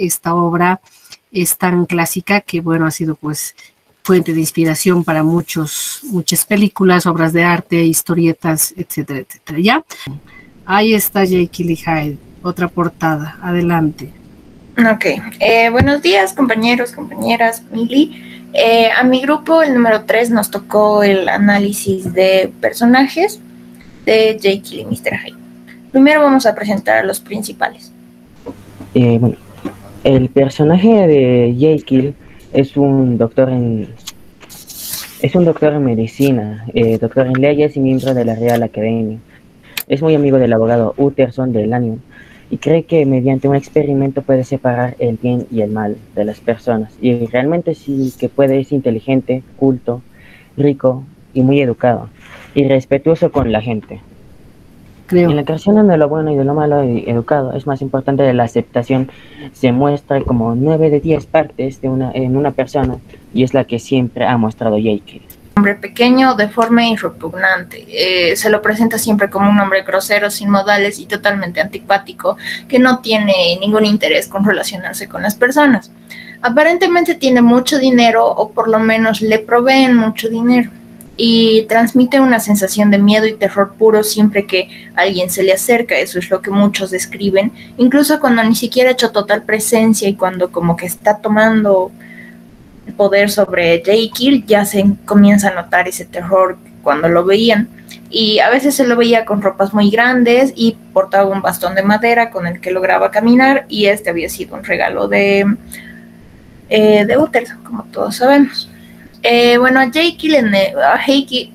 esta obra es tan clásica que, bueno, ha sido pues fuente de inspiración para muchas películas, obras de arte, historietas, etcétera, etcétera. ¿Ya? Ahí está Jekyll y Hyde, otra portada. Adelante. Ok. Buenos días, compañeros, compañeras, Mili. A mi grupo, el número 3, nos tocó el análisis de personajes de Jekyll y Mr. Hyde. Primero vamos a presentar a los principales. Bueno, el personaje de Jekyll es un doctor en medicina, doctor en leyes y miembro de la Real Academia. Es muy amigo del abogado Utterson de Lanyon y cree que mediante un experimento puede separar el bien y el mal de las personas. Y realmente sí que puede, es inteligente, culto, rico y muy educado y respetuoso con la gente. Creo. En la creación de lo bueno y de lo malo y educado es más importante de la aceptación. Se muestra como 9 de 10 partes en una persona y es la que siempre ha mostrado Jekyll. Hombre pequeño, deforme y repugnante. Se lo presenta siempre como un hombre grosero, sin modales y totalmente antipático, que no tiene ningún interés con relacionarse con las personas. Aparentemente tiene mucho dinero, o por lo menos le proveen mucho dinero, y transmite una sensación de miedo y terror puro siempre que alguien se le acerca. Eso es lo que muchos describen, incluso cuando ni siquiera ha hecho total presencia y cuando como que está tomando el poder sobre Jekyll, ya se comienza a notar ese terror cuando lo veían. Y a veces se lo veía con ropas muy grandes y portaba un bastón de madera con el que lograba caminar, y este había sido un regalo de Utterson, como todos sabemos. Bueno, a Jekyll a Hyde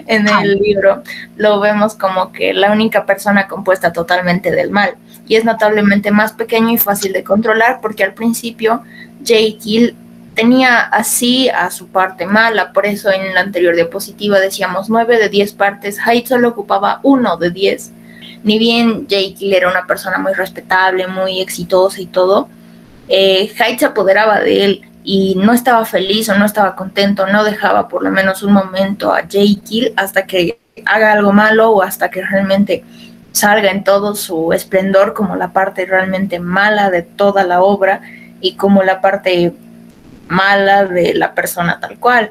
en el libro lo vemos como que la única persona compuesta totalmente del mal, y es notablemente más pequeño y fácil de controlar porque al principio Jekyll tenía así a su parte mala. Por eso en la anterior diapositiva decíamos 9 de 10 partes, Hyde solo ocupaba 1 de 10. Ni bien Jekyll era una persona muy respetable, muy exitosa y todo, Hyde se apoderaba de él y no estaba feliz o no estaba contento, no dejaba por lo menos un momento a Jekyll hasta que haga algo malo o hasta que realmente salga en todo su esplendor como la parte realmente mala de toda la obra y como la parte mala de la persona tal cual.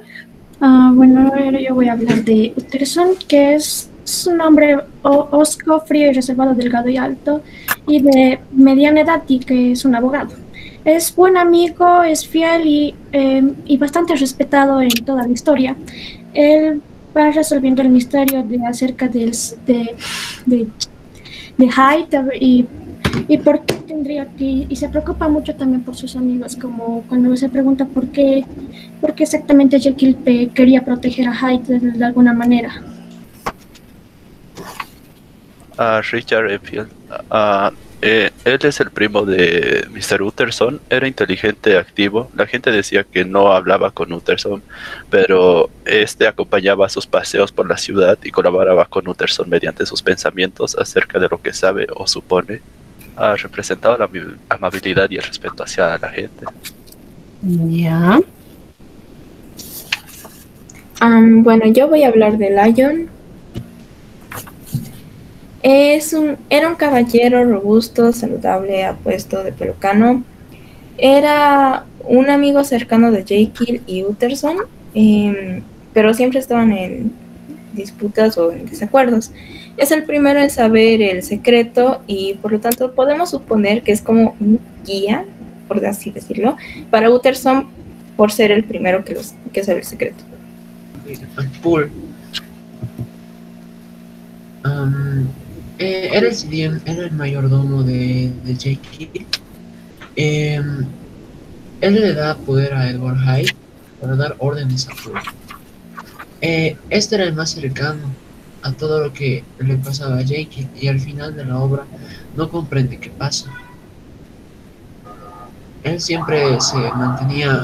Bueno, ahora yo voy a hablar de Utterson, que es un hombre hosco, frío y reservado, delgado y alto, y de mediana edad, y que es un abogado. Es buen amigo, es fiel y bastante respetado en toda la historia. Él va resolviendo el misterio acerca de Hyde y por qué tendría que, y se preocupa mucho también por sus amigos, como cuando se pregunta por qué exactamente Jekyll quería proteger a Hyde de alguna manera. Richard Enfield. Él es el primo de Mr. Utterson. Era inteligente, activo. La gente decía que no hablaba con Utterson, pero este acompañaba sus paseos por la ciudad y colaboraba con Utterson mediante sus pensamientos acerca de lo que sabe o supone. Ha representado la amabilidad y el respeto hacia la gente. Ya. Bueno, yo voy a hablar de Lion. Era un caballero robusto, saludable, apuesto, de pelo cano. Era un amigo cercano de Jekyll y Utterson, pero siempre estaban en disputas o en desacuerdos. Es el primero en saber el secreto y por lo tanto podemos suponer que es como un guía, por así decirlo, para Utterson por ser el primero que sabe el secreto. Era el mayordomo de Jekyll. Él le da poder a Edward Hyde para dar órdenes a Paul. Este era el más cercano a todo lo que le pasaba a Jekyll y al final de la obra no comprende qué pasa. Él siempre se mantenía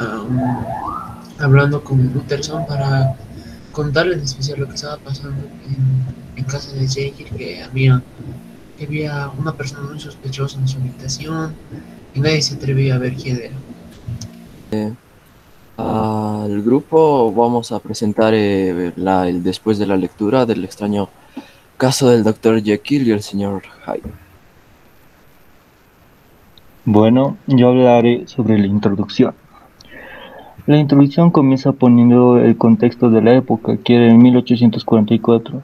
hablando con Utterson para contarle en especial lo que estaba pasando en casa de Jekyll, que había una persona muy sospechosa en su habitación y nadie se atrevía a ver quién era. Al grupo vamos a presentar después de la lectura del extraño caso del Dr. Jekyll y el Sr. Hyde. Bueno, yo hablaré sobre la introducción. La introducción comienza poniendo el contexto de la época, que era en 1844,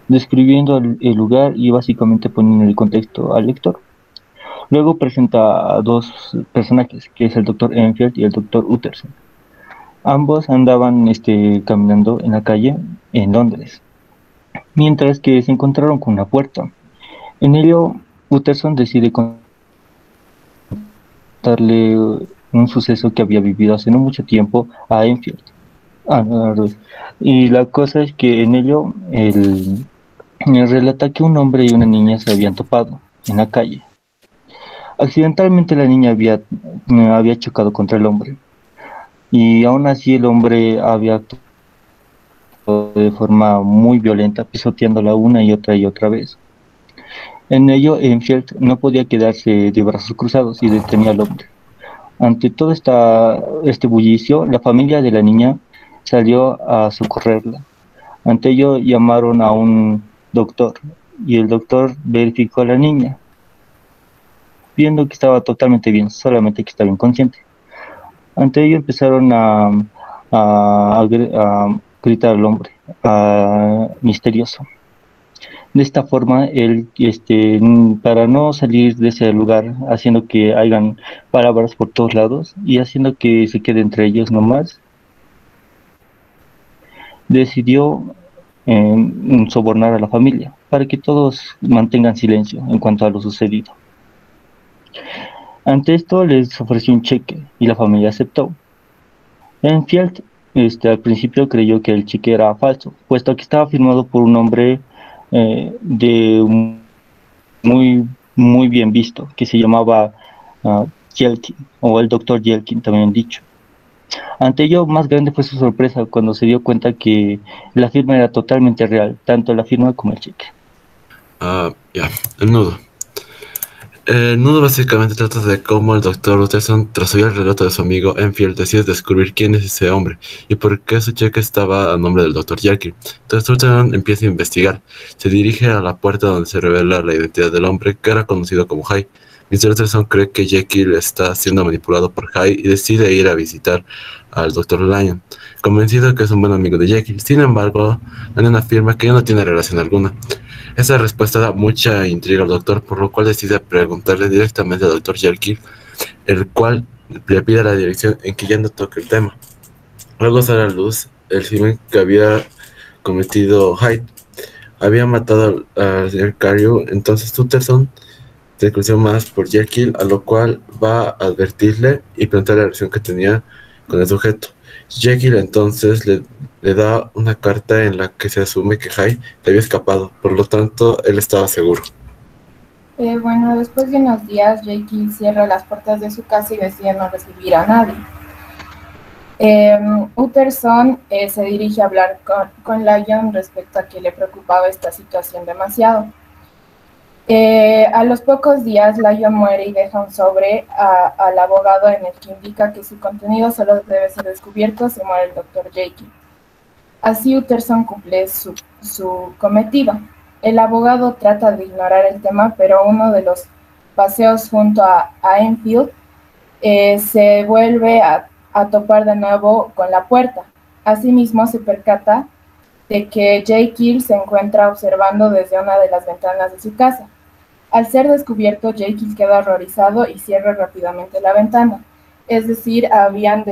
describiendo el lugar y básicamente poniendo el contexto al lector. Luego presenta a dos personajes, que es el Dr. Enfield y el Dr. Utterson. Ambos andaban caminando en la calle en Londres, mientras que se encontraron con una puerta. En ello, Utterson decide contarle un suceso que había vivido hace no mucho tiempo a Enfield. Y la cosa es que en ello él relata que un hombre y una niña se habían topado en la calle. Accidentalmente la niña había chocado contra el hombre, y aún así el hombre había actuado de forma muy violenta, pisoteándola una y otra vez. En ello, Enfield no podía quedarse de brazos cruzados y detenía al hombre. Ante todo este bullicio, la familia de la niña salió a socorrerla. Ante ello, llamaron a un doctor, y el doctor verificó a la niña, viendo que estaba totalmente bien, solamente que estaba inconsciente. Ante ello empezaron a gritar al hombre, misterioso. De esta forma, él, para no salir de ese lugar, haciendo que hayan palabras por todos lados y haciendo que se quede entre ellos nomás, decidió sobornar a la familia para que todos mantengan silencio en cuanto a lo sucedido. Ante esto les ofreció un cheque y la familia aceptó. Enfield al principio creyó que el cheque era falso, puesto que estaba firmado por un hombre muy bien visto, que se llamaba Yelkin, o el doctor Yelkin también dicho. Ante ello, más grande fue su sorpresa cuando se dio cuenta que la firma era totalmente real, tanto la firma como el cheque. El nudo. El nudo básicamente trata de cómo el Dr. Utterson, tras oír el relato de su amigo Enfield, decide descubrir quién es ese hombre y por qué su cheque estaba a nombre del Dr. Jekyll. Entonces Utterson empieza a investigar. Se dirige a la puerta donde se revela la identidad del hombre, que era conocido como Hyde. Mr. Utterson cree que Jekyll está siendo manipulado por Hyde y decide ir a visitar al Dr. Lyon, convencido que es un buen amigo de Jekyll. Sin embargo, Lyon afirma que ya no tiene relación alguna. Esa respuesta da mucha intriga al doctor, por lo cual decide preguntarle directamente al Dr. Jekyll, el cual le pide la dirección en que ya no toque el tema. Luego sale a la luz el crimen que había cometido Hyde. Había matado al señor Carew. Entonces Utterson se conoció más por Jekyll, a lo cual va a advertirle y preguntarle la relación que tenía con el sujeto. Jekyll entonces le da una carta en la que se asume que Hyde le había escapado, por lo tanto él estaba seguro. Después de unos días, Jekyll cierra las puertas de su casa y decide no recibir a nadie. Utterson se dirige a hablar con Lyon respecto a que le preocupaba esta situación demasiado. A los pocos días, Lyon muere y deja un sobre al abogado en el que indica que su contenido solo debe ser descubierto si muere el Dr. Jekyll. Así Utterson cumple su cometido. El abogado trata de ignorar el tema, pero uno de los paseos junto a Enfield se vuelve a topar de nuevo con la puerta. Asimismo, se percata de que Jekyll se encuentra observando desde una de las ventanas de su casa. Al ser descubierto, Jekyll queda horrorizado y cierra rápidamente la ventana. Es decir, habían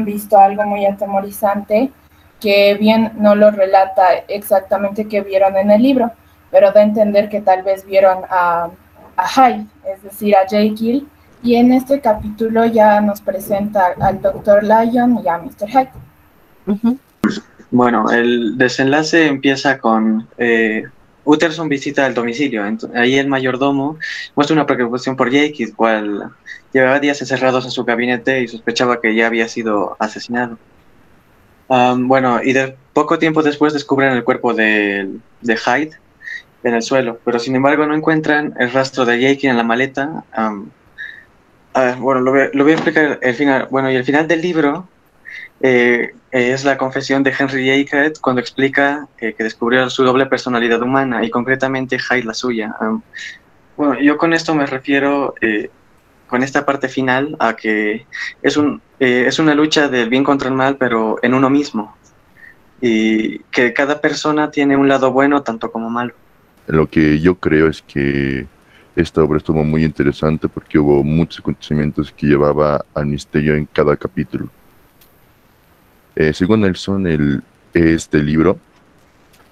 visto algo muy atemorizante que bien no lo relata exactamente que vieron en el libro, pero da a entender que tal vez vieron a Hyde, es decir, a Jekyll, y en este capítulo ya nos presenta al Dr. Lyon y a Mr. Hyde. Uh-huh. Bueno, el desenlace empieza con Utterson visita el domicilio. Ahí el mayordomo muestra una preocupación por Jekyll, cual llevaba días encerrados en su gabinete y sospechaba que ya había sido asesinado. Y poco tiempo después descubren el cuerpo de Hyde en el suelo, pero sin embargo no encuentran el rastro de Jekyll en la maleta. Lo voy a explicar el final. Y el final del libro es la confesión de Henry Jekyll cuando explica que descubrió su doble personalidad humana y concretamente Hyde la suya. Bueno, yo con esto me refiero, con esta parte final, a que es una lucha del bien contra el mal, pero en uno mismo. Y que cada persona tiene un lado bueno tanto como malo. Lo que yo creo es que esta obra estuvo muy interesante porque hubo muchos acontecimientos que llevaba al misterio en cada capítulo. Según Nelson, este libro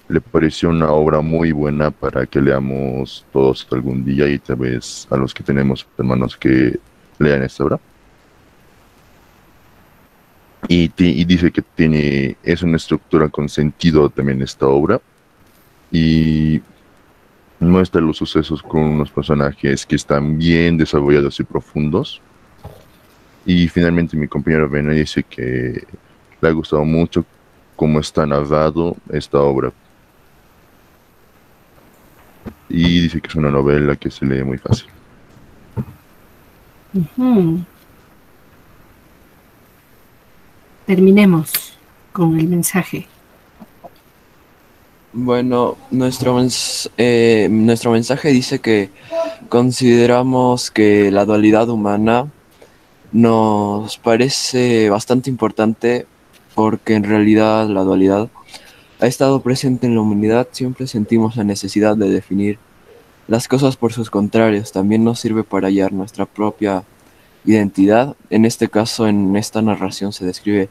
le pareció una obra muy buena para que leamos todos algún día y tal vez a los que tenemos hermanos que lean esta obra. Y dice que es una estructura con sentido también esta obra y muestra los sucesos con unos personajes que están bien desarrollados y profundos. Y finalmente mi compañero Bene dice que le ha gustado mucho cómo está narrado esta obra. Y dice que es una novela que se lee muy fácil. Terminemos con el mensaje. Bueno, nuestro mensaje dice que consideramos que la dualidad humana nos parece bastante importante porque en realidad la dualidad ha estado presente en la humanidad. Siempre sentimos la necesidad de definir las cosas por sus contrarios. También nos sirve para hallar nuestra propia identidad. En este caso, en esta narración se describe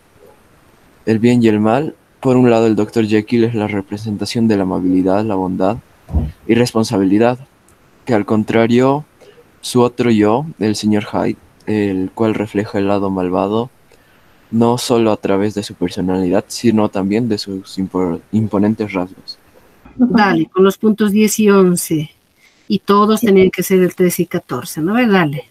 el bien y el mal. Por un lado, el Dr. Jekyll es la representación de la amabilidad, la bondad y responsabilidad, que al contrario, su otro yo, el Sr. Hyde, el cual refleja el lado malvado, no solo a través de su personalidad, sino también de sus imponentes rasgos. Dale, con los puntos 10 y 11. Y todos tenían que ser el 13 y 14, ¿no? Dale.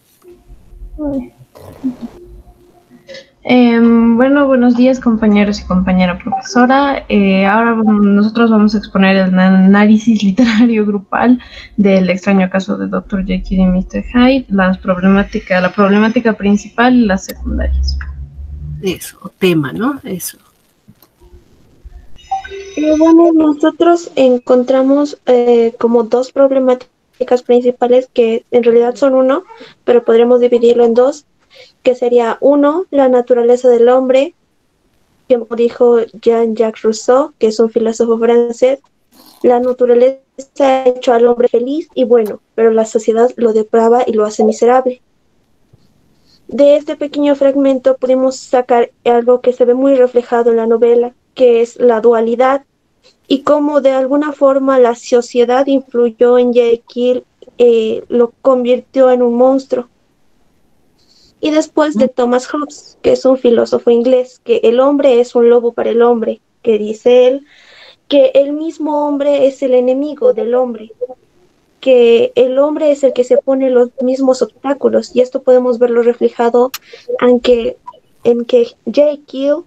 Bueno, buenos días compañeros y compañera profesora. Ahora nosotros vamos a exponer el análisis literario grupal del extraño caso de Dr. Jekyll y Mr. Hyde, la problemática principal y las secundarias. Eso, tema, ¿no? Eso. Bueno, nosotros encontramos como dos problemáticas principales que en realidad son uno, pero podremos dividirlo en dos, que sería uno, la naturaleza del hombre, que como dijo Jean-Jacques Rousseau, que es un filósofo francés, la naturaleza ha hecho al hombre feliz y bueno, pero la sociedad lo deprava y lo hace miserable. De este pequeño fragmento pudimos sacar algo que se ve muy reflejado en la novela, que es la dualidad y cómo de alguna forma la sociedad influyó en Jekyll, lo convirtió en un monstruo. Y después de Thomas Hobbes, que es un filósofo inglés, que el hombre es un lobo para el hombre, que dice él que el mismo hombre es el enemigo del hombre, que el hombre es el que se pone los mismos obstáculos, y esto podemos verlo reflejado en que Jekyll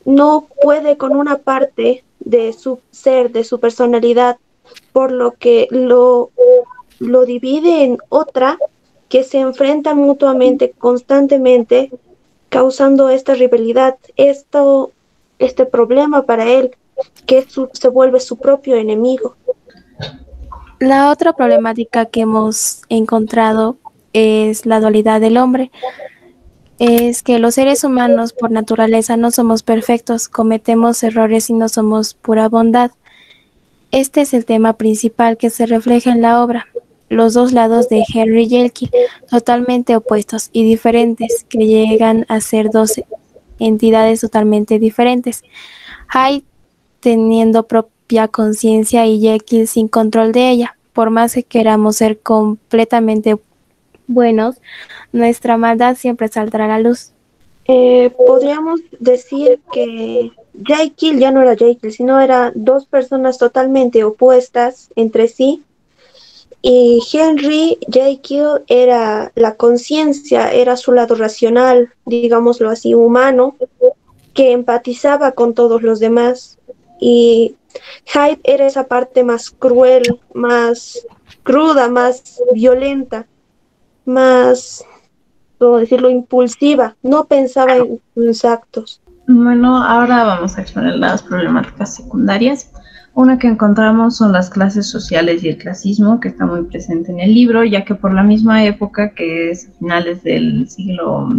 no puede con una parte de su ser, de su personalidad, por lo que lo divide en otra, que se enfrentan mutuamente, constantemente, causando esta rivalidad, este problema para él, que se vuelve su propio enemigo. La otra problemática que hemos encontrado es la dualidad del hombre. Es que los seres humanos por naturaleza no somos perfectos, cometemos errores y no somos pura bondad. Este es el tema principal que se refleja en la obra. Los dos lados de Henry Jekyll, totalmente opuestos y diferentes, que llegan a ser dos entidades totalmente diferentes. Hyde teniendo propia conciencia y Jekyll sin control de ella. Por más que queramos ser completamente buenos, nuestra maldad siempre saldrá a la luz. Podríamos decir que Jekyll ya no era Jekyll, sino eran dos personas totalmente opuestas entre sí. Y Henry Jekyll era la conciencia, era su lado racional, digámoslo así, humano, que empatizaba con todos los demás. Y Hyde era esa parte más cruel, más cruda, más violenta, más, ¿cómo decirlo?, impulsiva. No pensaba en sus actos. Bueno, ahora vamos a exponer las problemáticas secundarias. Una que encontramos son las clases sociales y el clasismo, que está muy presente en el libro, ya que por la misma época, que es finales del siglo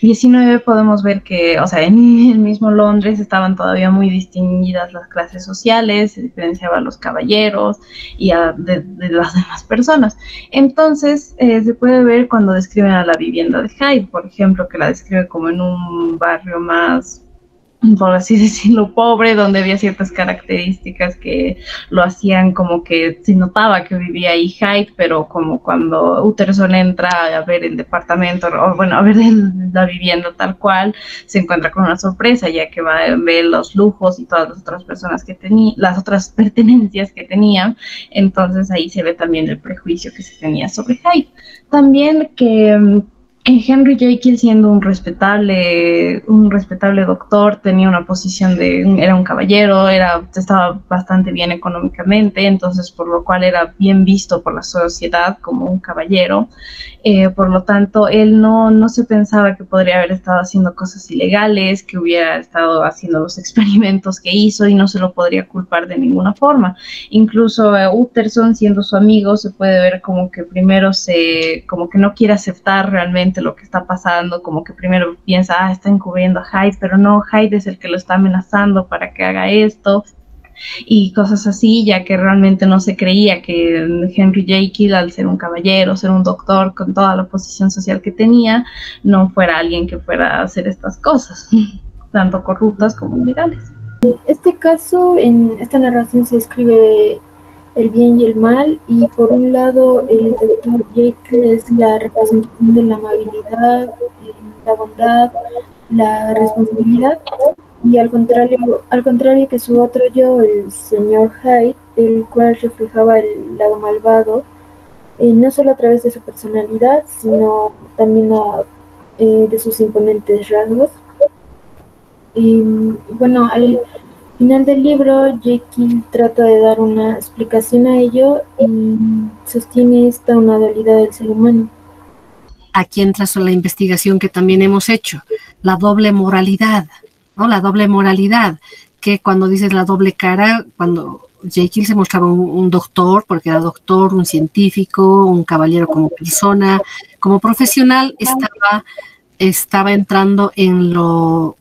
XIX, podemos ver que, o sea, en el mismo Londres estaban todavía muy distinguidas las clases sociales, se diferenciaba a los caballeros y de las demás personas. Entonces, se puede ver cuando describen a la vivienda de Hyde, por ejemplo, que la describe como en un barrio más, por así decirlo, pobre, donde había ciertas características que lo hacían como que se notaba que vivía ahí Hyde, pero como cuando Utterson entra a ver el departamento, o bueno, a ver la vivienda tal cual, se encuentra con una sorpresa, ya que va a ver los lujos y todas las otras personas que tenía, las otras pertenencias que tenía. Entonces ahí se ve también el prejuicio que se tenía sobre Hyde. También que Henry Jekyll, siendo un respetable doctor, tenía una posición era un caballero, estaba bastante bien económicamente, entonces por lo cual era bien visto por la sociedad como un caballero. Por lo tanto, él no se pensaba que podría haber estado haciendo cosas ilegales, que hubiera estado haciendo los experimentos que hizo, y no se lo podría culpar de ninguna forma. Incluso Utterson, siendo su amigo, se puede ver como que primero como que no quiere aceptar realmente lo que está pasando, como que primero piensa, está encubriendo a Hyde, pero no, Hyde es el que lo está amenazando para que haga esto, y cosas así, ya que realmente no se creía que Henry Jekyll, al ser un caballero, ser un doctor con toda la posición social que tenía, no fuera alguien que fuera a hacer estas cosas, tanto corruptas como ilegales. En este caso, en esta narración se describe el bien y el mal, y por un lado el doctor Jekyll es la representación de la amabilidad, la bondad, la responsabilidad, y al contrario que su otro yo, el señor Hyde, el cual reflejaba el lado malvado, no solo a través de su personalidad, sino también de sus imponentes rasgos. Bueno, al final del libro, Jekyll trata de dar una explicación a ello y sostiene una dualidad del ser humano. Aquí entra la investigación que también hemos hecho, la doble moralidad, ¿no? La doble moralidad, que cuando dices la doble cara, cuando Jekyll se mostraba un doctor, porque era doctor, un científico, un caballero como persona, como profesional, estaba entrando en lo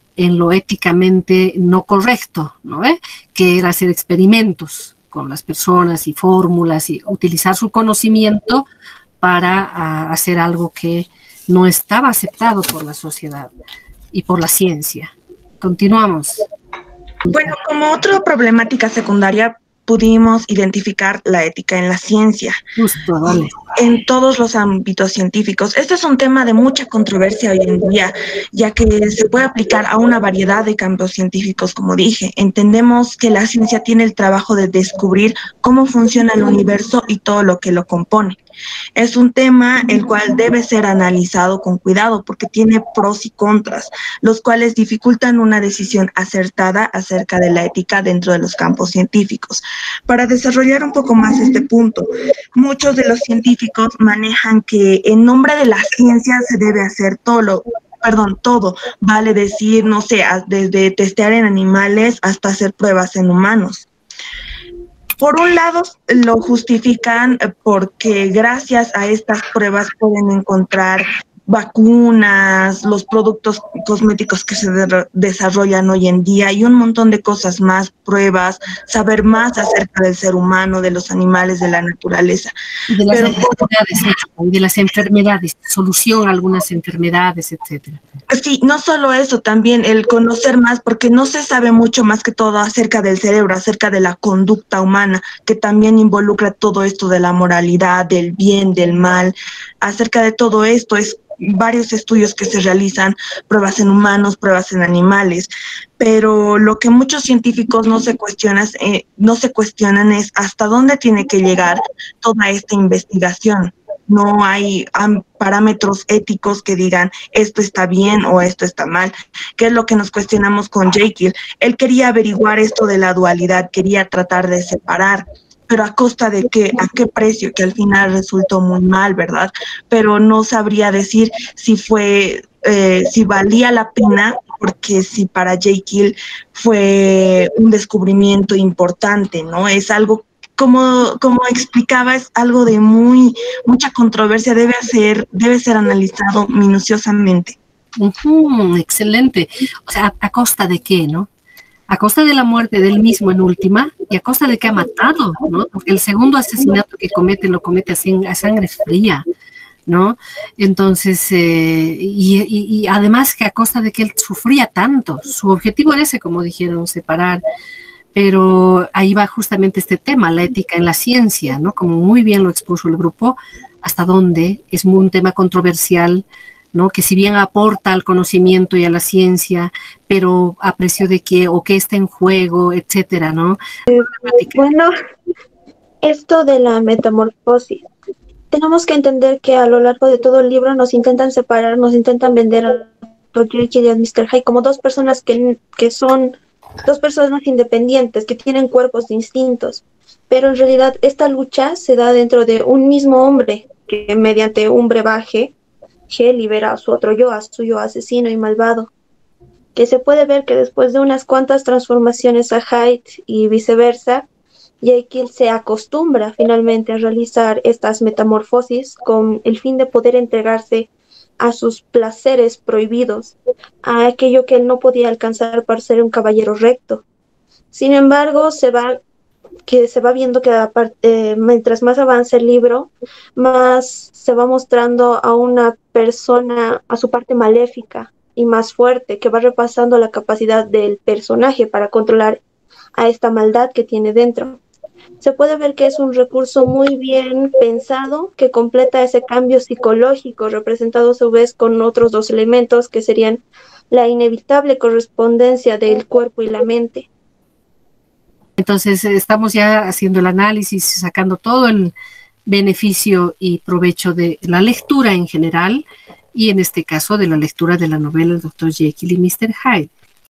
éticamente no correcto, ¿no? Que era hacer experimentos con las personas y fórmulas y utilizar su conocimiento para hacer algo que no estaba aceptado por la sociedad y por la ciencia. Continuamos. Bueno, como otra problemática secundaria, pudimos identificar la ética en la ciencia. Justo, vale. En todos los ámbitos científicos. Este es un tema de mucha controversia hoy en día, ya que se puede aplicar a una variedad de campos científicos, como dije. Entendemos que la ciencia tiene el trabajo de descubrir cómo funciona el universo y todo lo que lo compone. Es un tema el cual debe ser analizado con cuidado porque tiene pros y contras, los cuales dificultan una decisión acertada acerca de la ética dentro de los campos científicos. Para desarrollar un poco más este punto, muchos de los científicos manejan que en nombre de la ciencia se debe hacer todo, vale decir, no sé, desde testear en animales hasta hacer pruebas en humanos. Por un lado, lo justifican porque gracias a estas pruebas pueden encontrar vacunas, los productos cosméticos que se desarrollan hoy en día y un montón de cosas más, pruebas, saber más acerca del ser humano, de los animales, de la naturaleza. Y de las enfermedades, solución a algunas enfermedades, etcétera. Sí, no solo eso, también el conocer más, porque no se sabe mucho más que todo acerca del cerebro, acerca de la conducta humana, que también involucra todo esto de la moralidad, del bien, del mal. Acerca de todo esto es varios estudios que se realizan, pruebas en humanos, pruebas en animales, pero lo que muchos científicos no se cuestionan es hasta dónde tiene que llegar toda esta investigación. No hay parámetros éticos que digan esto está bien o esto está mal, que es lo que nos cuestionamos con Jekyll. Él quería averiguar esto de la dualidad, quería tratar de separar, pero a costa de qué, a qué precio, que al final resultó muy mal, ¿verdad? Pero no sabría decir si fue, si valía la pena, porque si para Jekyll fue un descubrimiento importante, ¿no? Es algo, como explicaba, es algo de mucha controversia, debe ser analizado minuciosamente. Excelente. O sea, ¿a costa de qué, no? A costa de la muerte del mismo en última y a costa de que ha matado, ¿no? Porque el segundo asesinato que comete lo comete a sangre fría, ¿no? Entonces, y además que a costa de que él sufría tanto. Su objetivo era ese, como dijeron, separar. Pero ahí va justamente este tema, la ética en la ciencia, ¿no? Como muy bien lo expuso el grupo, hasta dónde es un tema controversial, ¿no? Que si bien aporta al conocimiento y a la ciencia, pero a precio de qué o qué está en juego, etcétera, ¿no? Bueno, esto de la metamorfosis, tenemos que entender que a lo largo de todo el libro nos intentan separar, nos intentan vender a Dr. Jekyll y a Mr. Hyde como dos personas que son dos personas independientes, que tienen cuerpos distintos, pero en realidad esta lucha se da dentro de un mismo hombre que mediante un brebaje libera a su otro yo, a su yo asesino y malvado, que se puede ver que después de unas cuantas transformaciones a Hyde y viceversa, Jekyll se acostumbra finalmente a realizar estas metamorfosis con el fin de poder entregarse a sus placeres prohibidos, a aquello que él no podía alcanzar para ser un caballero recto. Sin embargo, se va viendo que mientras más avanza el libro, más se va mostrando a una persona, a su parte maléfica y más fuerte, que va repasando la capacidad del personaje para controlar a esta maldad que tiene dentro. Se puede ver que es un recurso muy bien pensado que completa ese cambio psicológico, representado a su vez con otros dos elementos que serían la inevitable correspondencia del cuerpo y la mente. Entonces estamos ya haciendo el análisis, sacando todo el beneficio y provecho de la lectura en general y en este caso de la lectura de la novela El Dr. Jekyll y Mr. Hyde.